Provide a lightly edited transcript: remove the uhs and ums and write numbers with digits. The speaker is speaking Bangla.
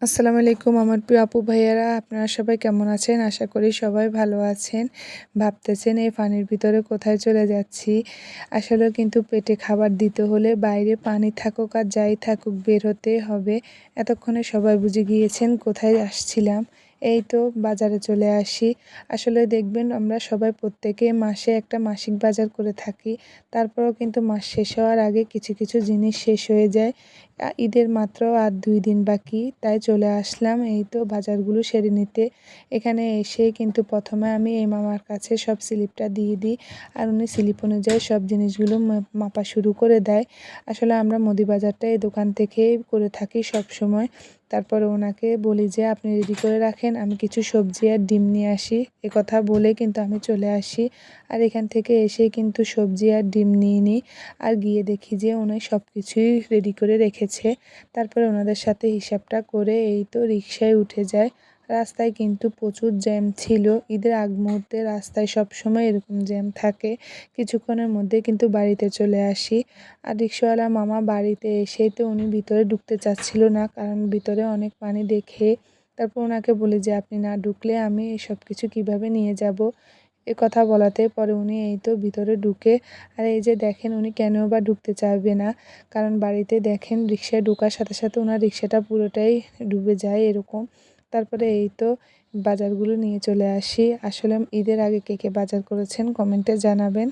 আসসালামু আলাইকুম আমার প্রিয় আপু ভাইয়ারা, আপনারা সবাই কেমন আছেন? আশা করি সবাই ভালো আছেন। ভাবতেছেন এই পানির ভিতরে কোথায় চলে যাচ্ছি। আসলেও কিন্তু পেটে খাবার দিতে হলে বাইরে পানি থাকুক আর যাই থাকুক বের হতেই হবে। এতক্ষণে সবাই বুঝে গিয়েছেন কোথায় আসছিলাম। এই তো বাজারে চলে আসি। আসলে দেখবেন আমরা সবাই প্রত্যেকে মাসে একটা মাসিক বাজার করে থাকি। তারপরেও কিন্তু মাস শেষ হওয়ার আগে কিছু কিছু জিনিস শেষ হয়ে যায়। ঈদের মাত্র আর 2 দিন বাকি, তাই চলে আসলাম এই তো বাজারগুলো সেরে নিতে। এখানে এসেই কিন্তু প্রথমে আমি এই মামার কাছে সব স্লিপটা দিয়ে দিই, আর উনি স্লিপ অনুযায়ী সব জিনিসগুলো মাপা শুরু করে দেয়। আসলে আমরা মুদি বাজারটা এই দোকান থেকেই করে থাকি সব সময়। তারপরে ওনাকে বলি যে আপনি রেডি করে রাখেন, আমি কিছু সবজি আর ডিম নিয়ে আসি। কথা বলে কিন্তু আমি চলে আসি, আর এখান থেকে এসেই কিন্তু সবজি আর ডিম নিয়ে নিই। আর গিয়ে দেখি যে উনি সব কিছুই রেডি করে রেখেছে। তারপরে ওনাদের সাথে হিসাবটা করে এই তো রিকশায় উঠে যায়। রাস্তায় কিন্তু প্রচুর জ্যাম ছিল। ঈদের আগ মুহূর্তে রাস্তায় সবসময় এরকম জ্যাম থাকে। কিছুক্ষণের মধ্যে কিন্তু বাড়িতে চলে আসি। আর রিকশাওয়ালা মামা বাড়িতে এসেই তো উনি ভিতরে ঢুকতে চাচ্ছিল না, কারণ ভিতরে অনেক পানি দেখে। তারপর ওনাকে বলি যে আপনি না ঢুকলে আমি এই সব কিছু কীভাবে নিয়ে যাব। কথা বলাতে পরে উনি এই তো ভিতরে ঢুকে, আর এই যে দেখেন উনি কেনও বা ঢুকতে চাইবে না, কারণ বাড়িতে দেখেন রিকশায় ঢোকার সাথে সাথে ওনার রিকশাটা পুরোটাই ডুবে যায় এরকম। তারপরে এই তো বাজারগুলো নিয়ে চলে আসি। আসলে ঈদের আগে কে কে বাজার করেছেন কমেন্টে জানাবেন।